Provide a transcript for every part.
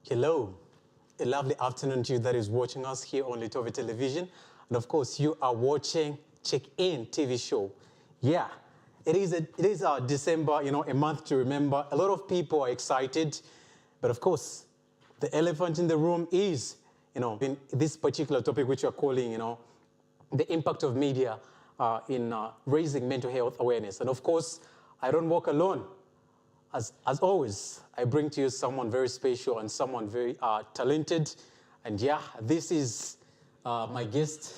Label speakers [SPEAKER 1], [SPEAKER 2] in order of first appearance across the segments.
[SPEAKER 1] Hello, a lovely afternoon to you that is watching us here on LITOVIA Television. And of course, you are watching Check-In TV show. Yeah, it is our December, a month to remember. A lot of people are excited, but of course, the elephant in the room is, in this particular topic which we're calling, the impact of media in raising mental health awareness. And of course, I don't walk alone. As always, I bring to you someone very special and someone very talented. And yeah, this is my guest,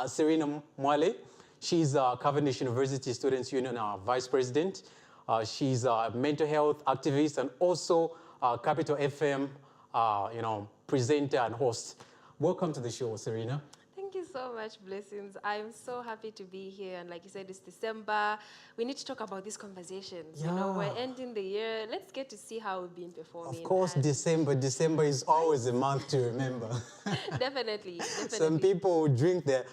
[SPEAKER 1] Serena Mwale. She's Cavendish University Students Union Vice President. She's a mental health activist and also Capital FM, presenter and host. Welcome to the show, Serena.
[SPEAKER 2] Thank you so much, Blessings. I'm so happy to be here. And like you said, it's December. We need to talk about these conversations.
[SPEAKER 1] Yeah.
[SPEAKER 2] We're ending the year. Let's get to see how we've been performing.
[SPEAKER 1] Of course, December is always a month to remember.
[SPEAKER 2] Definitely.
[SPEAKER 1] Some people drink their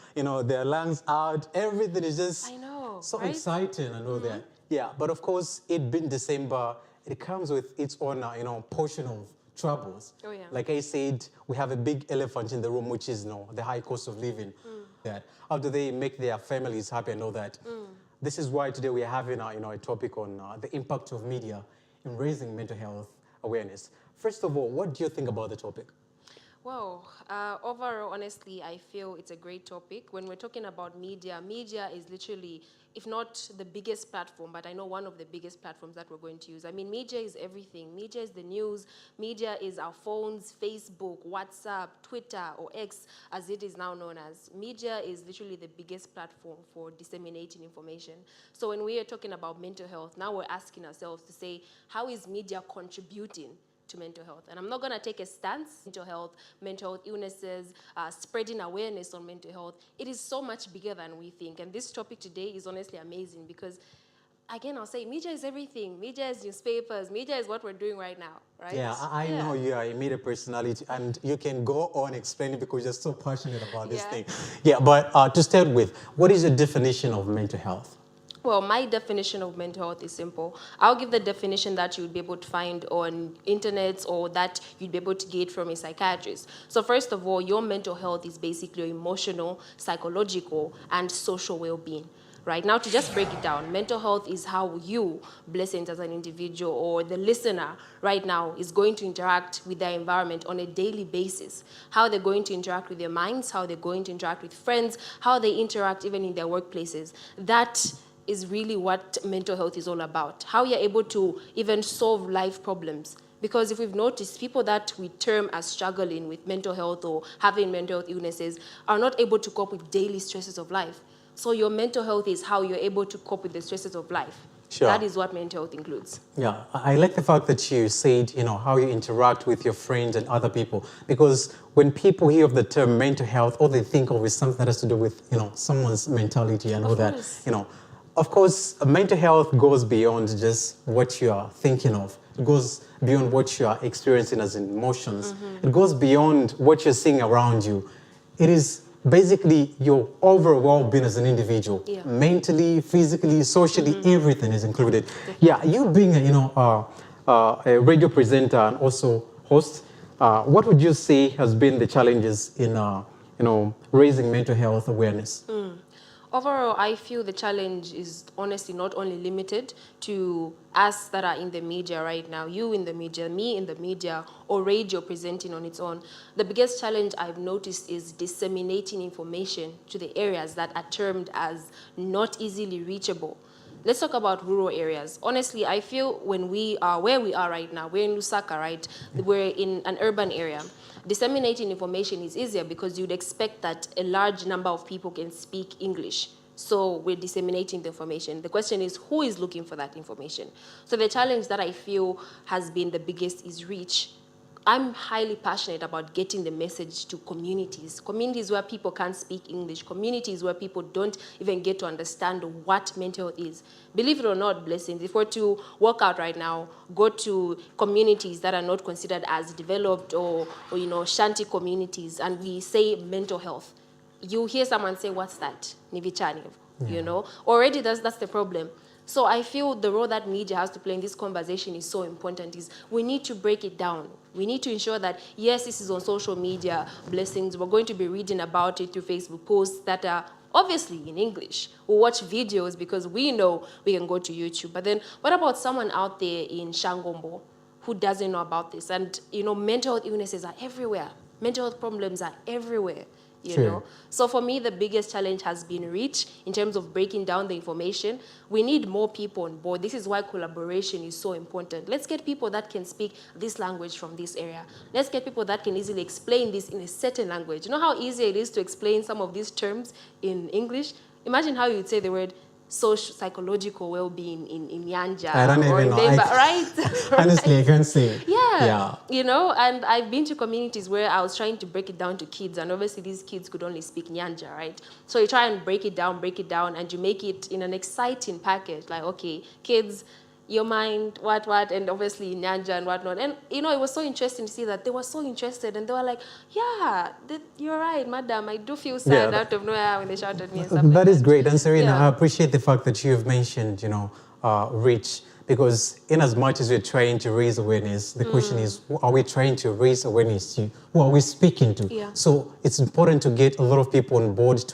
[SPEAKER 1] lungs out. Everything is just so exciting and all that. Yeah, but of course, it being December, it comes with its own, portion of troubles.
[SPEAKER 2] Oh, yeah.
[SPEAKER 1] Like I said, we have a big elephant in the room, which is the high cost of living. That how do they make their families happy and all that? This is why today we are having a topic on the impact of media in raising mental health awareness. First of all, what do you think about the topic?
[SPEAKER 2] Well, overall, honestly, I feel it's a great topic. When we're talking about media, media is literally, if not the biggest platform, but I know one of the biggest platforms that we're going to use. I mean, media is everything. Media is the news. Media is our phones, Facebook, WhatsApp, Twitter, or X, as it is now known as. Media is literally the biggest platform for disseminating information. So when we are talking about mental health, now we're asking ourselves to say, how is media contributing to mental health? And I'm not going to take a stance. Mental health illnesses, spreading awareness on mental health. It is so much bigger than we think. And this topic today is honestly amazing because, again, I'll say media is everything. Media is newspapers. Media is what we're doing right now, right?
[SPEAKER 1] Yeah, I know you are a media personality and you can go on explaining because you're so passionate about this thing. Yeah, but to start with, what is your definition of mental health?
[SPEAKER 2] Well, my definition of mental health is simple. I'll give the definition that you'd be able to find on internet or that you'd be able to get from a psychiatrist. So first of all, your mental health is basically your emotional, psychological, and social well-being. Right now, to just break it down, mental health is how you, Blessings, as an individual or the listener right now is going to interact with their environment on a daily basis. How they're going to interact with their minds, how they're going to interact with friends, how they interact even in their workplaces. That is really what mental health is all about. How you're able to even solve life problems. Because if we've noticed, people that we term as struggling with mental health or having mental health illnesses are not able to cope with daily stresses of life. So your mental health is how you're able to cope with the stresses of life.
[SPEAKER 1] Sure.
[SPEAKER 2] That is what mental health includes.
[SPEAKER 1] Yeah, I like the fact that you said, how you interact with your friends and other people. Because when people hear of the term mental health, all they think of is something that has to do with, someone's mentality and all that, Of course, mental health goes beyond just what you are thinking of. It goes beyond what you are experiencing as emotions. It goes beyond what you're seeing around you. It is basically your overall well-being as an individual. Yeah. Mentally, physically, socially, everything is included. Yeah, you being a radio presenter and also host, what would you say has been the challenges in raising mental health awareness?
[SPEAKER 2] Overall, I feel the challenge is honestly not only limited to us that are in the media right now, you in the media, me in the media, or radio presenting on its own. The biggest challenge I've noticed is disseminating information to the areas that are termed as not easily reachable. Let's talk about rural areas. Honestly, I feel when we are where we are right now, we're in Lusaka, right? We're in an urban area. Disseminating information is easier because you'd expect that a large number of people can speak English. So we're disseminating the information. The question is, who is looking for that information? So the challenge that I feel has been the biggest is reach. I'm highly passionate about getting the message to communities where people can't speak English, communities where people don't even get to understand what mental health is. Believe it or not, Blessings, if we're to walk out right now, go to communities that are not considered as developed or shanty communities, and we say mental health, you hear someone say, what's that? Nivichani, already that's the problem. So I feel the role that media has to play in this conversation is so important. Is we need to break it down. We need to ensure that, yes, this is on social media, blessings. We're going to be reading about it through Facebook posts that are obviously in English. We'll watch videos because we know we can go to YouTube. But then what about someone out there in Shangombo who doesn't know about this? And, you know, mental health illnesses are everywhere. Mental health problems are everywhere. You know, so for me, the biggest challenge has been reach in terms of breaking down the information. We need more people on board. This is why collaboration is so important. Let's get people that can speak this language from this area. Let's get people that can easily explain this in a certain language. You know how easy it is to explain some of these terms in English? Imagine how you'd say the word social psychological well-being in Nyanja.
[SPEAKER 1] I don't even know.
[SPEAKER 2] Right?
[SPEAKER 1] Honestly, I can't say.
[SPEAKER 2] Yeah. You know, and I've been to communities where I was trying to break it down to kids, and obviously these kids could only speak Nyanja, right? So you try and break it down, and you make it in an exciting package. Like, okay, kids, your mind, what, and obviously Nyanja and whatnot. And, you know, it was so interesting to see that they were so interested, and they were like, yeah, you're right, madam, I do feel sad out of nowhere when they shouted at me and stuff
[SPEAKER 1] That
[SPEAKER 2] like
[SPEAKER 1] is great. And Serena,
[SPEAKER 2] Yeah.
[SPEAKER 1] I appreciate the fact that you've mentioned, you know, reach, because in as much as we're trying to raise awareness, the question is, who are we trying to raise awareness to? Who are we speaking to?
[SPEAKER 2] Yeah.
[SPEAKER 1] So it's important to get a lot of people on board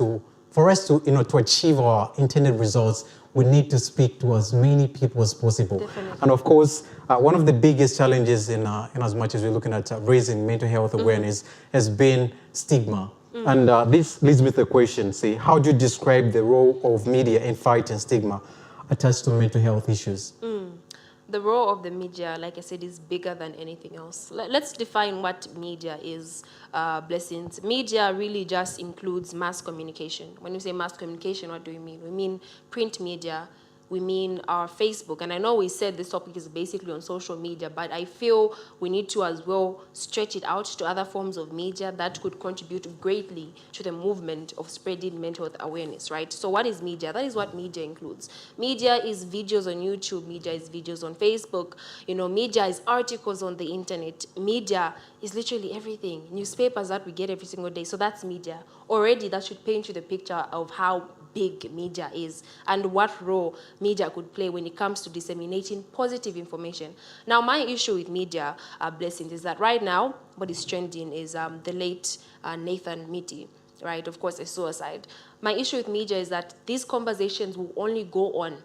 [SPEAKER 1] for us to, you know, to achieve our intended results. We need to speak to as many people as possible.
[SPEAKER 2] Definitely.
[SPEAKER 1] And of course, one of the biggest challenges in as much as we're looking at raising mental health awareness has been stigma. And this leads me to the question, say, how do you describe the role of media in fighting stigma attached to mental health issues?
[SPEAKER 2] The role of the media, like I said, is bigger than anything else. Let's define what media is, blessings. Media really just includes mass communication. When we say mass communication, what do we mean? We mean print media. We mean our Facebook. And I know we said this topic is basically on social media, but I feel we need to as well stretch it out to other forms of media that could contribute greatly to the movement of spreading mental health awareness, right? So what is media? That is what media includes. Media is videos on YouTube. Media is videos on Facebook. You know, media is articles on the internet. Media is literally everything. Newspapers that we get every single day. So that's media. Already that should paint you the picture of how big media is and what role media could play when it comes to disseminating positive information. Now, my issue with media, blessings, is that right now what is trending is the late Nathan Mitty, right? Of course, a suicide. My issue with media is that these conversations will only go on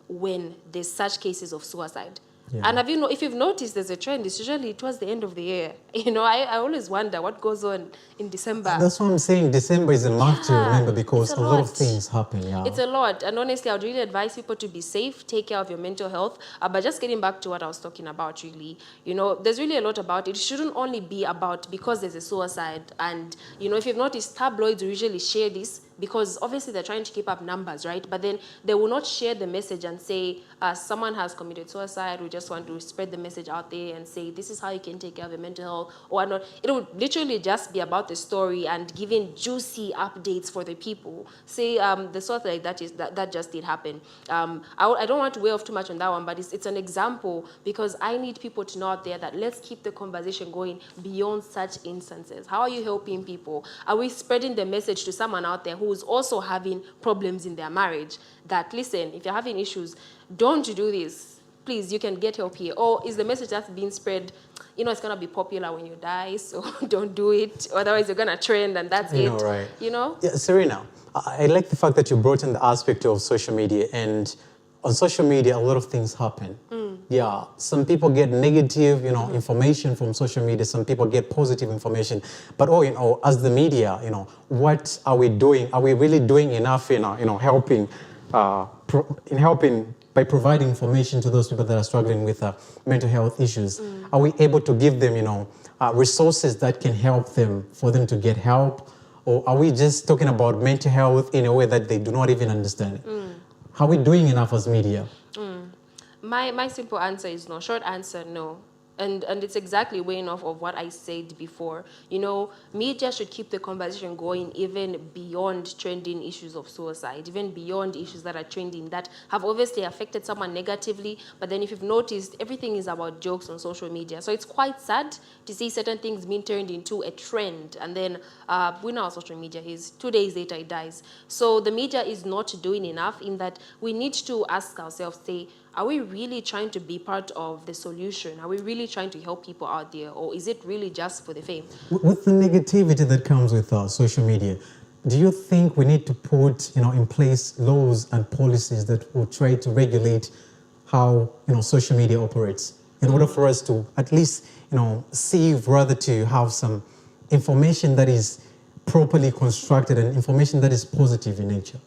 [SPEAKER 2] when there's such cases of suicide.
[SPEAKER 1] Yeah.
[SPEAKER 2] And if you've noticed, there's a trend. It's usually towards the end of the year. You know, I always wonder what goes on in December.
[SPEAKER 1] That's what I'm saying. December is a month to remember because
[SPEAKER 2] it's
[SPEAKER 1] a lot of things happen. Yeah.
[SPEAKER 2] It's a lot. And honestly, I would really advise people to be safe, take care of your mental health. But just getting back to what I was talking about, really, you know, there's really a lot about it. It shouldn't only be about because there's a suicide. And, you know, if you've noticed, tabloids usually share this because obviously they're trying to keep up numbers, right? But then they will not share the message and say, someone has committed suicide. We just want to spread the message out there and say, this is how you can take care of your mental health or whatnot. It would literally just be about the story and giving juicy updates for the people. Say the sort like that just did happen. I don't want to weigh off too much on that one, but it's an example because I need people to know out there that let's keep the conversation going beyond such instances. How are you helping people? Are we spreading the message to someone out there who's also having problems in their marriage that, listen, if you're having issues, don't do this. Please, you can get help here. Or is the message that's being spread, you know, it's going to be popular when you die, so don't do it. Otherwise, you're going to trend and that's it.
[SPEAKER 1] Right.
[SPEAKER 2] You know?
[SPEAKER 1] Yeah, Serena, I like the fact that you brought in the aspect of social media. And on social media, a lot of things happen. Yeah, some people get negative, you know, information from social media. Some people get positive information. But, you know, as the media, you know, what are we doing? Are we really doing enough in, helping by providing information to those people that are struggling with mental health issues? Are we able to give them, you know, resources that can help them for them to get help? Or are we just talking about mental health in a way that they do not even understand? Are we doing enough as media?
[SPEAKER 2] My simple answer is no. Short answer, no. And it's exactly weighing off of what I said before. You know, media should keep the conversation going even beyond trending issues of suicide, even beyond issues that are trending that have obviously affected someone negatively. But then if you've noticed, everything is about jokes on social media. So it's quite sad to see certain things being turned into a trend. And then we know how social media is. 2 days later, it dies. So the media is not doing enough in that we need to ask ourselves, say, are we really trying to be part of the solution? Are we really trying to help people out there? Or is it really just for the fame?
[SPEAKER 1] With the negativity that comes with social media, do you think we need to put, in place laws and policies that will try to regulate how, social media operates in order for us to at least, see rather to have some information that is properly constructed and information that is positive in nature?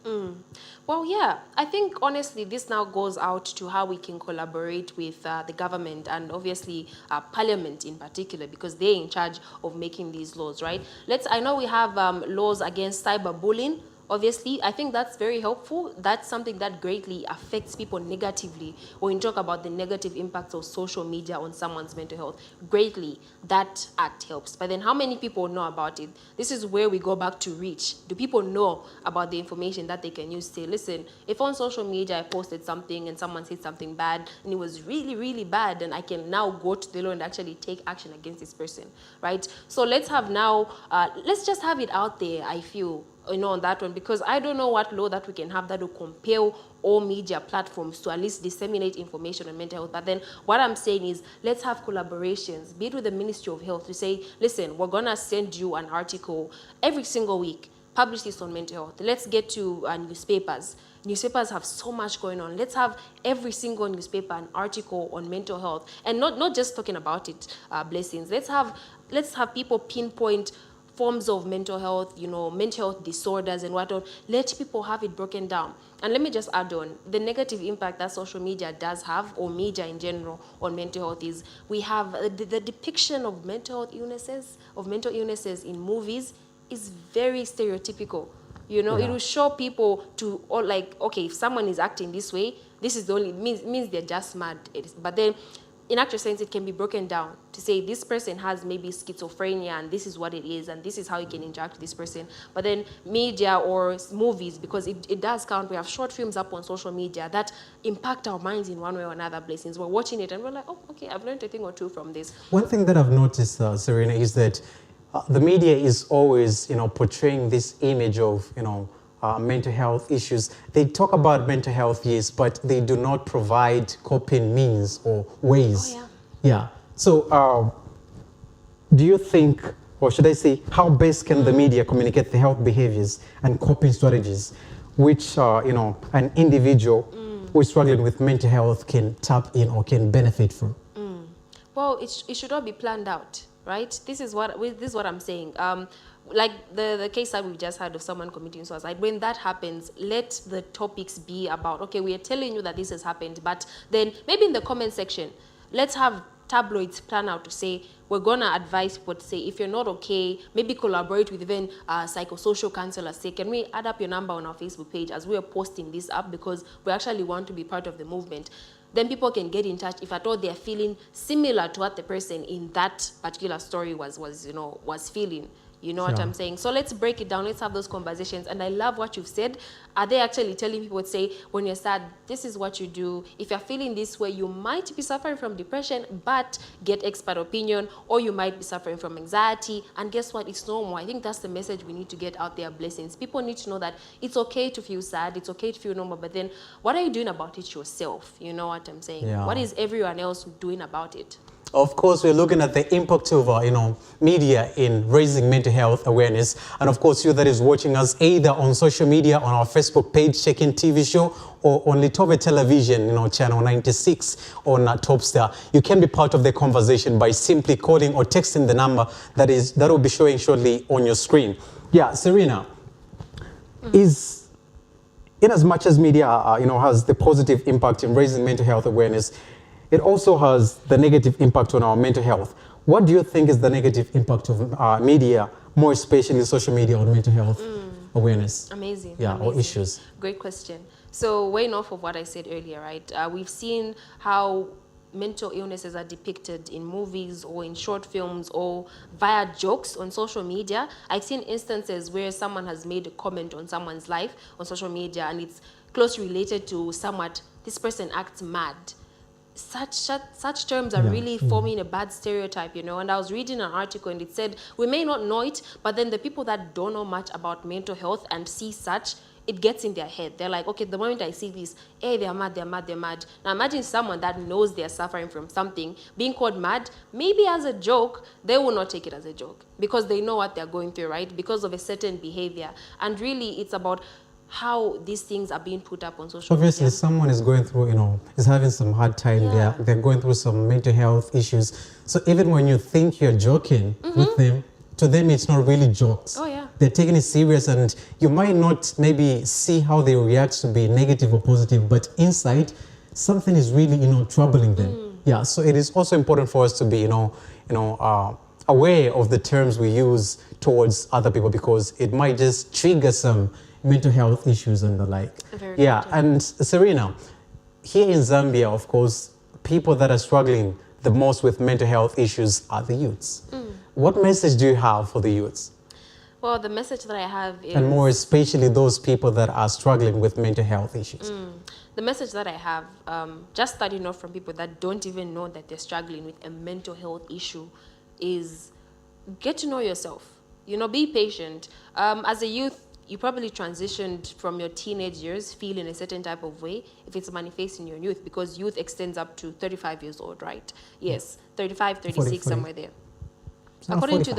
[SPEAKER 2] Well, yeah, I think honestly, this now goes out to how we can collaborate with the government and obviously Parliament in particular, because they're in charge of making these laws, right? I know we have laws against cyberbullying. Obviously, I think that's very helpful. That's something that greatly affects people negatively. When you talk about the negative impacts of social media on someone's mental health, greatly, that act helps. But then how many people know about it? This is where we go back to reach. Do people know about the information that they can use to say, listen, if on social media I posted something and someone said something bad and it was really, really bad, then I can now go to the law and actually take action against this person, right? So let's just have it out there, I feel, on that one, because I don't know what law that we can have that will compel all media platforms to at least disseminate information on mental health. But then what I'm saying is, let's have collaborations, be it with the Ministry of Health, to say, listen, we're gonna send you an article every single week, publish this on mental health. Let's get to newspapers. Newspapers have so much going on. Let's have every single newspaper an article on mental health, and not just talking about it, blessings. Let's have people pinpoint forms of mental health, mental health disorders and whatnot. Let people have it broken down. And let me just add on, the negative impact that social media does have, or media in general, on mental health is we have the depiction of mental illnesses in movies is very stereotypical. It will show people to, or like, okay, if someone is acting this way, this is the only, means they're just mad. But then, in actual sense, it can be broken down to say this person has maybe schizophrenia and this is what it is and this is how you can interact with this person. But then media or movies, because it does count, we have short films up on social media that impact our minds in one way or another, blessings. We're watching it and we're like, oh, okay, I've learned a thing or two from this.
[SPEAKER 1] One thing that I've noticed, Serena, is that the media is always, portraying this image of, mental health issues. They talk about mental health, yes, but they do not provide coping means or ways.
[SPEAKER 2] Oh, yeah.
[SPEAKER 1] Yeah. So do you think, or should I say, how best can the media communicate the health behaviors and coping strategies which, an individual who is struggling with mental health can tap in or can benefit from?
[SPEAKER 2] Well, it should all be planned out, right? This is what I'm saying. Like the case that we just had of someone committing suicide, when that happens, let the topics be about, okay, we are telling you that this has happened, but then maybe in the comment section, let's have tabloids plan out to say, we're gonna advise people to say, if you're not okay, maybe collaborate with even psychosocial counselors. Say, can we add up your number on our Facebook page as we are posting this up, because we actually want to be part of the movement. Then people can get in touch if at all they're feeling similar to what the person in that particular story was feeling. You know what I'm saying? So let's break it down. Let's have those conversations. And I love what you've said. Are they actually telling people to say, when you're sad, this is what you do. If you're feeling this way, you might be suffering from depression, but get expert opinion, or you might be suffering from anxiety. And guess what? It's normal. I think that's the message we need to get out there, blessings. People need to know that it's okay to feel sad. It's okay to feel normal. But then what are you doing about it yourself? You know what I'm saying?
[SPEAKER 1] Yeah.
[SPEAKER 2] What is everyone else doing about it?
[SPEAKER 1] Of course, we're looking at the impact of, media in raising mental health awareness. And of course, you that is watching us either on social media, on our Facebook page, Check-In TV show, or on LITOVIA Television, channel 96 on Topstar. You can be part of the conversation by simply calling or texting the number that will be showing shortly on your screen. Yeah, Serena, is, in as much as media, has the positive impact in raising mental health awareness, it also has the negative impact on our mental health. What do you think is the negative impact of media, more especially social media, on mental health awareness?
[SPEAKER 2] Amazing.
[SPEAKER 1] Yeah,
[SPEAKER 2] amazing.
[SPEAKER 1] or issues.
[SPEAKER 2] Great question. So weighing off of what I said earlier, right? We've seen how mental illnesses are depicted in movies or in short films or via jokes on social media. I've seen instances where someone has made a comment on someone's life on social media and it's closely related to somewhat, this person acts mad. Such terms are really forming a bad stereotype, you know. And I was reading an article and it said, we may not know it, but then the people that don't know much about mental health and see such, it gets in their head. They're like, okay, the moment I see this, hey, they're mad, they're mad, they're mad. Now imagine someone that knows they're suffering from something, being called mad, maybe as a joke, they will not take it as a joke because they know what they're going through, right? Because of a certain behavior. And really, it's about how these things are being put up on social media.
[SPEAKER 1] Obviously, someone is going through, you know, is having some hard time. They're going through some mental health issues. So even when you think you're joking with them, to them it's not really jokes.
[SPEAKER 2] Oh yeah.
[SPEAKER 1] They're taking it serious, and you might not maybe see how they react to be negative or positive, but inside something is really, you know, troubling them. Yeah. So it is also important for us to be, aware of the terms we use towards other people, because it might just trigger some mental health issues and the like. And Serena, here in Zambia, of course, people that are struggling the most with mental health issues are the youths. What message do you have for the youths?
[SPEAKER 2] Well, the message that I have is...
[SPEAKER 1] And more especially those people that are struggling with mental health issues.
[SPEAKER 2] The message that I have, just starting off from people that don't even know that they're struggling with a mental health issue, is get to know yourself. You know, be patient. As a youth, you probably transitioned from your teenage years feeling a certain type of way if it's manifesting your youth, because youth extends up to 35 years old, right? Yes, 35, 36, 40. Somewhere there. According to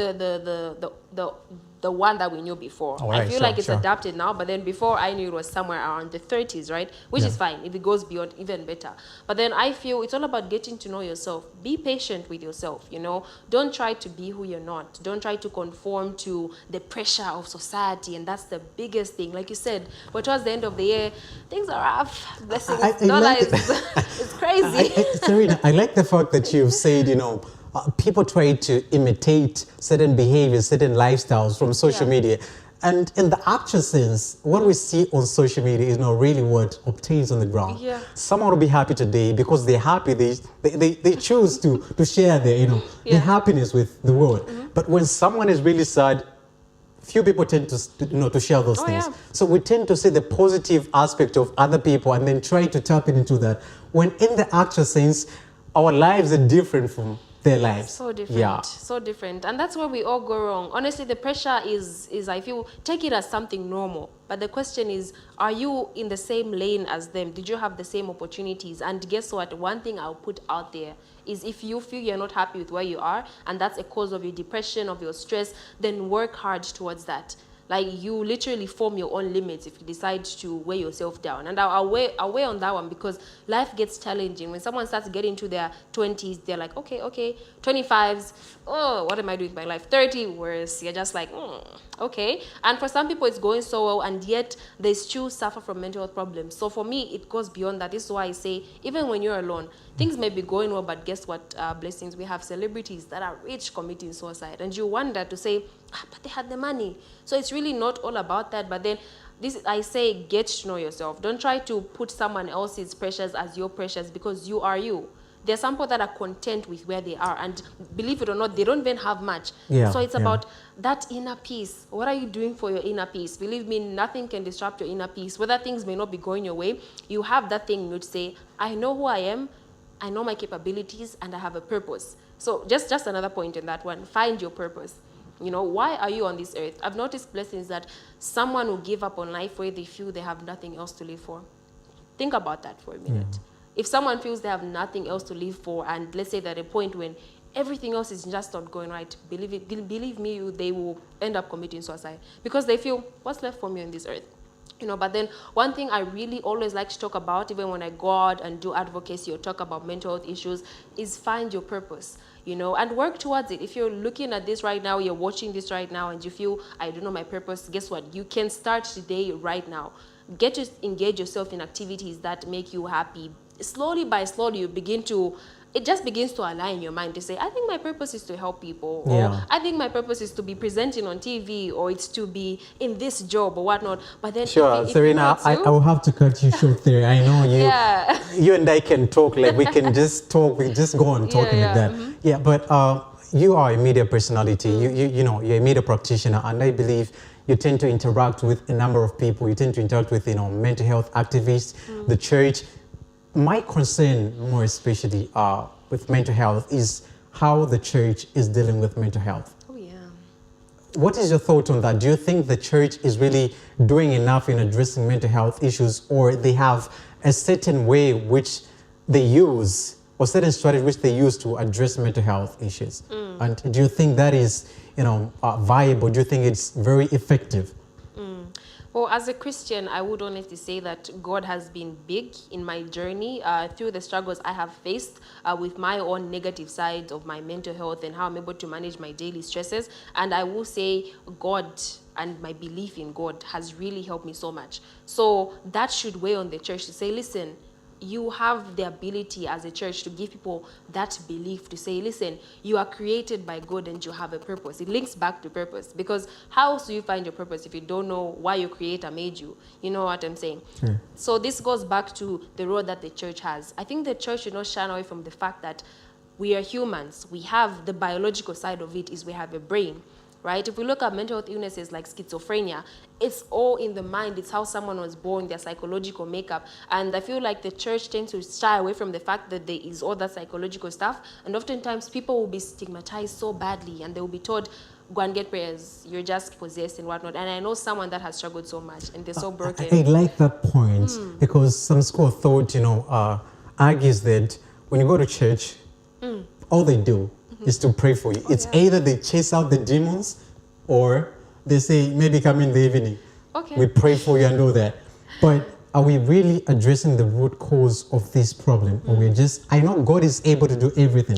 [SPEAKER 2] the one that we knew before. I feel like it's adapted now, but then before I knew it was somewhere around the 30s, right? Which is fine. If it goes beyond, even better. But then I feel it's all about getting to know yourself. Be patient with yourself, you know. Don't try to be who you're not. Don't try to conform to the pressure of society, and that's the biggest thing. Like you said, but towards the end of the year, things are rough. Blessings. It's crazy.
[SPEAKER 1] Serena, I like the fact that you've said, you know, people try to imitate certain behaviors, certain lifestyles from social media. And in the actual sense, what we see on social media is not really what obtains on the ground. Someone will be happy today because they're happy. They choose to share their, their happiness with the world. But when someone is really sad, few people tend to share those things. So we tend to see the positive aspect of other people and then try to tap into that. When in the actual sense, our lives are different from their lives.
[SPEAKER 2] So different, so different. And that's where we all go wrong. Honestly, the pressure is I feel, take it as something normal. But the question is, are you in the same lane as them? Did you have the same opportunities? And guess what? One thing I'll put out there is, if you feel you're not happy with where you are, and that's a cause of your depression, of your stress, then work hard towards that. Like, you literally form your own limits if you decide to weigh yourself down. And I'll weigh on that one, because life gets challenging. When someone starts getting to their 20s, they're like, okay. 25s, oh, what am I doing with my life? 30, worse. You're just like, okay. And for some people, it's going so well, and yet they still suffer from mental health problems. So for me, it goes beyond that. This is why I say, even when you're alone, things may be going well, but guess what? Blessings, we have celebrities that are rich committing suicide. And you wonder to say, but they had the money. So it's really not all about that. But then I say, get to know yourself. Don't try to put someone else's pressures as your pressures, because you are you. There are some people that are content with where they are, and believe it or not, they don't even have much. So it's about that inner peace. What are you doing for your inner peace? Believe me, nothing can disrupt your inner peace. Whether things may not be going your way, you have that thing you would say, I know who I am, I know my capabilities, and I have a purpose. So just another point in that one, find your purpose. You know, why are you on this earth? I've noticed, Blessings, that someone will give up on life where they feel they have nothing else to live for. Think about that for a minute. If someone feels they have nothing else to live for, and let's say that a point when everything else is just not going right, believe me, they will end up committing suicide, because they feel, what's left for me on this earth? You know, but then one thing I really always like to talk about, even when I go out and do advocacy or talk about mental health issues, is find your purpose, you know, and work towards it. If you're looking at this right now, you're watching this right now, and you feel, I don't know my purpose, guess what? You can start today, right now. Get to engage yourself in activities that make you happy. Slowly by slowly, you begin to it just begins to align your mind to say, I think my purpose is to help people, or
[SPEAKER 1] Yeah.
[SPEAKER 2] I think my purpose is to be presenting on TV, or it's to be in this job or whatnot. But then,
[SPEAKER 1] Sure,
[SPEAKER 2] if
[SPEAKER 1] Serena,
[SPEAKER 2] it's you,
[SPEAKER 1] I will have to cut you short there. I know you.
[SPEAKER 2] Yeah.
[SPEAKER 1] You and I can talk, like we can just talk. We just go on talking like that. Yeah, but you are a media personality. You know, you're a media practitioner, and I believe you tend to interact with a number of people. You tend to interact with, you know, mental health activists, the church. My concern, more especially with mental health, is how the church is dealing with mental health.
[SPEAKER 2] Oh yeah.
[SPEAKER 1] What is your thought on that? Do you think the church is really doing enough in addressing mental health issues, or they have a certain way which they use, or certain strategy which they use to address mental health issues? And do you think that is, you know, viable? Do you think it's very effective?
[SPEAKER 2] Well, as a Christian, I would honestly say that God has been big in my journey through the struggles I have faced with my own negative side of my mental health and how I'm able to manage my daily stresses. And I will say God and my belief in God has really helped me so much. So that should weigh on the church to say, listen, you have the ability as a church to give people that belief to say, listen, you are created by God and you have a purpose. It links back to purpose, because how else do you find your purpose if you don't know why your creator made you? You know what I'm saying? So this goes back to the role that the church has. I think the church should not shine away from the fact that we are humans. We have the biological side of it, is we have a brain. Right? If we look at mental health illnesses like schizophrenia, it's all in the mind. It's how someone was born, their psychological makeup. And I feel like the church tends to shy away from the fact that there is all that psychological stuff. And oftentimes people will be stigmatized so badly, and they will be told, go and get prayers, you're just possessed and whatnot. And I know someone that has struggled so much and they're so broken.
[SPEAKER 1] I like that point, because some school of thought, you know, argues that when you go to church, all they do is to pray for you. It's either they chase out the demons, or they say, maybe come in the evening.
[SPEAKER 2] Okay.
[SPEAKER 1] We pray for you and all that. But are we really addressing the root cause of this problem? Or we're just, I know God is able to do everything.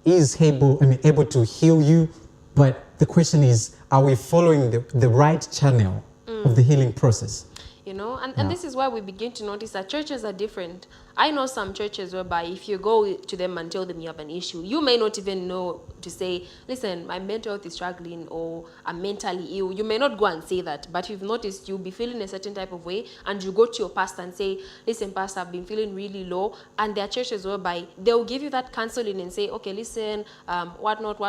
[SPEAKER 1] He is able, able to heal you. But the question is, are we following the right channel of the healing process?
[SPEAKER 2] You know, and this is why we begin to notice that churches are different. I know some churches whereby if you go to them and tell them you have an issue, you may not even know to say, listen, my mental health is struggling, or I'm mentally ill. You may not go and say that, but you've noticed you'll be feeling a certain type of way, and you go to your pastor and say, listen, pastor, I've been feeling really low. And there are churches whereby they'll give you that counseling and say, okay, listen, whatnot.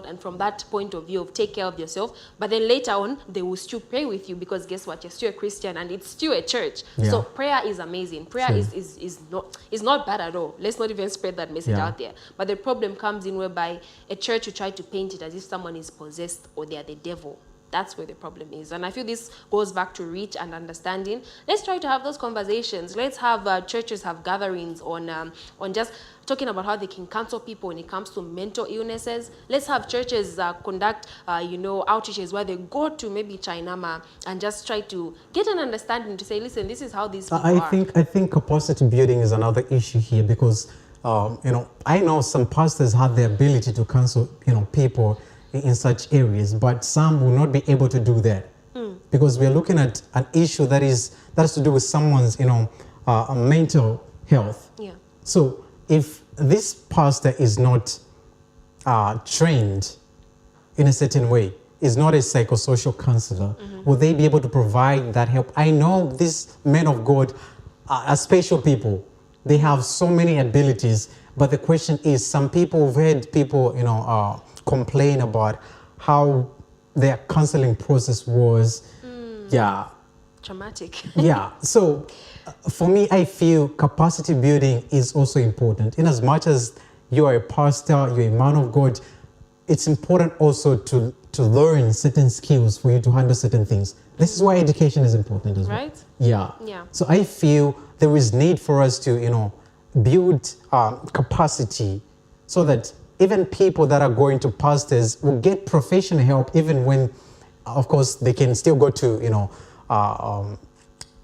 [SPEAKER 2] And from that point of view of take care of yourself. But then later on, they will still pray with you, because guess what? You're still a Christian and it's still a church. So prayer is amazing. Prayer is not bad at all. Let's not even spread that message out there. But the problem comes in whereby a church will try to paint it as if someone is possessed or they are the devil. That's where the problem is. And I feel this goes back to reach and understanding. Let's try to have those conversations. Let's have churches have gatherings on just talking about how they can counsel people when it comes to mental illnesses. Let's have churches conduct, outreaches where they go to maybe Chinama and just try to get an understanding to say, listen, this is how these people are.
[SPEAKER 1] I think capacity building is another issue here, because I know some pastors have the ability to counsel people in such areas, but some will not be able to do that, because we are looking at an issue that has to do with someone's mental health. So if this pastor is not trained in a certain way, is not a psychosocial counselor, will they be able to provide that help? I know these men of God are special people. They have so many abilities, but the question is, some people, we've heard people complain about how their counseling process was
[SPEAKER 2] traumatic.
[SPEAKER 1] So for me, I feel capacity building is also important. In as much as you are a pastor, you're a man of God, it's important also to learn certain skills for you to handle certain things. This is why education is important as well.
[SPEAKER 2] Right?
[SPEAKER 1] Yeah. So I feel there is need for us to build capacity, so that even people that are going to pastors will get professional help, even when, of course, they can still go to,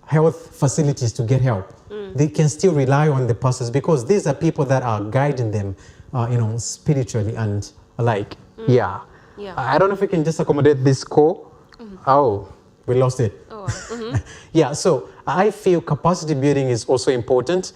[SPEAKER 1] health facilities to get help. They can still rely on the pastors, because these are people that are guiding them, spiritually and alike. I don't know if we can just accommodate this call. Oh, we lost it. So I feel capacity building is also important,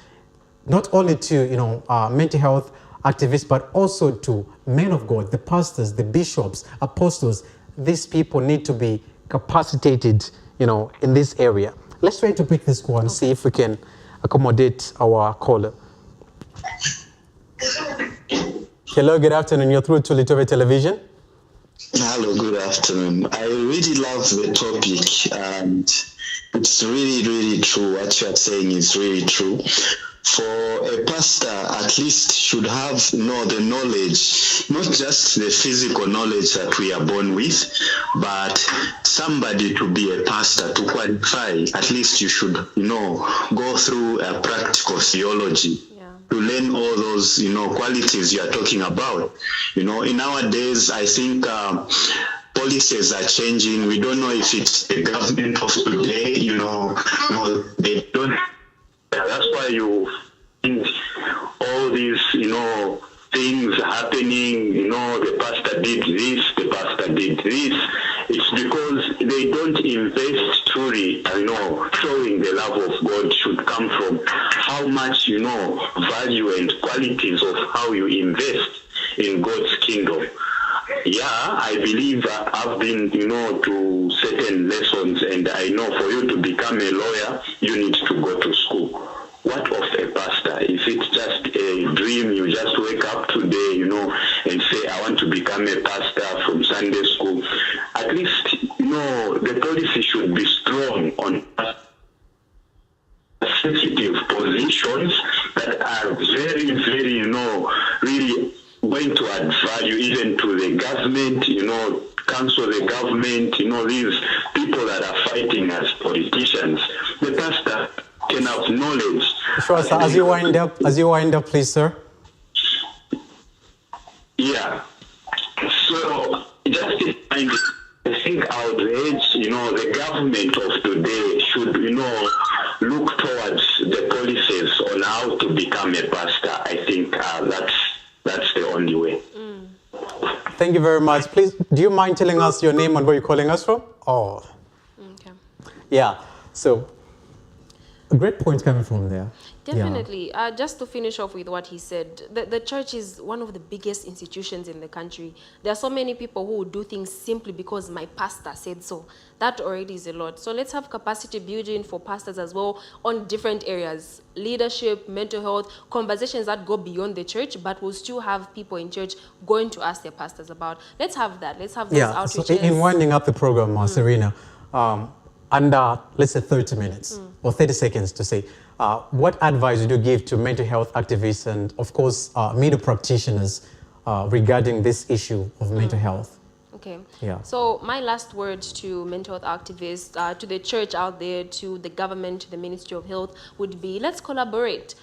[SPEAKER 1] not only to, mental health, activists, but also to men of God, the pastors, the bishops, apostles. These people need to be capacitated, in this area. Let's try to pick this call and see if we can accommodate our caller. Hello, good afternoon. You're through to Litovia Television.
[SPEAKER 3] Hello, good afternoon. I really love the topic, and it's really, really true. What you are saying is really true. For a pastor, at least should have the knowledge, not just the physical knowledge that we are born with, but somebody to be a pastor, to qualify, at least you should, go through a practical theology. To learn all those, qualities you are talking about. In our days, I think policies are changing. We don't know if it's the government of today, they don't. That's why you think all these, things happening, the pastor did this, the pastor did this. It's because they don't invest truly, showing the love of God should come from how much, value and qualities of how you invest in God's kingdom. Yeah, I believe I've been, to certain lessons, and I know for you to become a lawyer, you need to go to school. What of a pastor? If it's just a dream, you just wake up today, and say, I want to become a pastor from Sunday school. At least, the policy should be strong on sensitive positions that are very, very, really going to add value even to the government, counsel the government, these people that are fighting as politicians. The pastor can have knowledge.
[SPEAKER 1] Sure, sir. As you wind up, please, sir.
[SPEAKER 3] Yeah. So just I think I would urge, the government of today should, look towards the policies on how to become a pastor. I think that's the only way.
[SPEAKER 1] Thank you very much. Please, do you mind telling us your name and where you're calling us from? Oh.
[SPEAKER 2] Okay.
[SPEAKER 1] Yeah. So, a great point coming from there.
[SPEAKER 2] Definitely. Yeah. Just to finish off with what he said, the church is one of the biggest institutions in the country. There are so many people who do things simply because my pastor said so. That already is a lot. So let's have capacity building for pastors as well on different areas. Leadership, mental health, conversations that go beyond the church, but we'll still have people in church going to ask their pastors about. Let's have that. Let's have those outreaches.
[SPEAKER 1] So in winding up the program, Serena, under, let's say 30 minutes or 30 seconds to say, what advice would you give to mental health activists and, of course, media practitioners regarding this issue of mental health?
[SPEAKER 2] Okay.
[SPEAKER 1] Yeah.
[SPEAKER 2] So my last words to mental health activists, to the church out there, to the government, to the Ministry of Health would be, let's collaborate.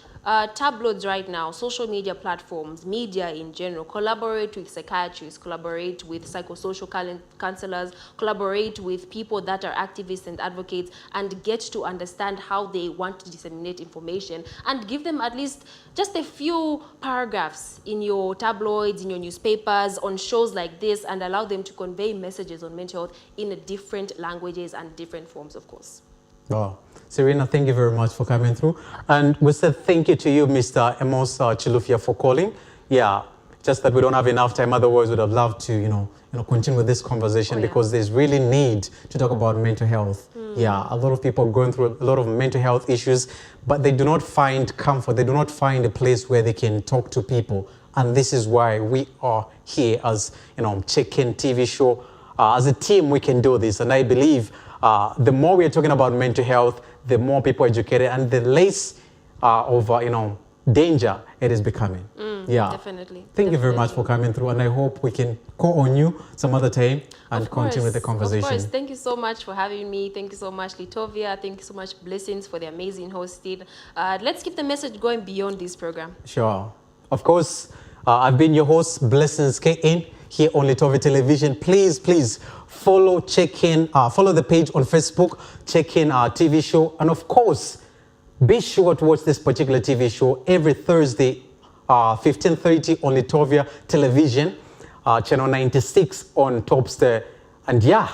[SPEAKER 2] Tabloids right now, social media platforms, media in general, collaborate with psychiatrists, collaborate with psychosocial counselors, collaborate with people that are activists and advocates, and get to understand how they want to disseminate information, and give them at least just a few paragraphs in your tabloids, in your newspapers, on shows like this, and allow them to convey messages on mental health in different languages and different forms, of course.
[SPEAKER 1] Wow. Serena, thank you very much for coming through. And we said thank you to you, Mr. Amos Chilufya, for calling. Yeah, just that we don't have enough time. Otherwise, we'd have loved to, continue with this conversation because there's really need to talk about mental health. Yeah, a lot of people are going through a lot of mental health issues, but they do not find comfort. They do not find a place where they can talk to people. And this is why we are here as, Check-In TV show. As a team, we can do this. And I believe the more we are talking about mental health, the more people are educated and the less of, danger it is becoming. Yeah.
[SPEAKER 2] Definitely.
[SPEAKER 1] Thank you very much for coming through, and I hope we can call on you some other time and continue with the conversation.
[SPEAKER 2] Of course. Thank you so much for having me. Thank you so much, Litovia. Thank you so much, Blessings, for the amazing hosting. Let's keep the message going beyond this program.
[SPEAKER 1] Sure. Of course, I've been your host, Blessings K.N. here on Litovia Television. Please follow Check-In, follow the page on Facebook, Check-In TV show. And of course, be sure to watch this particular TV show every Thursday, 15:30 on Litovia Television, channel 96 on Topster. And yeah,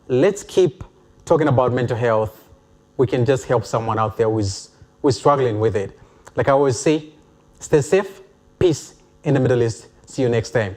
[SPEAKER 1] let's keep talking about mental health. We can just help someone out there who's struggling with it. Like I always say, stay safe, peace, in the Middle East. See you next time.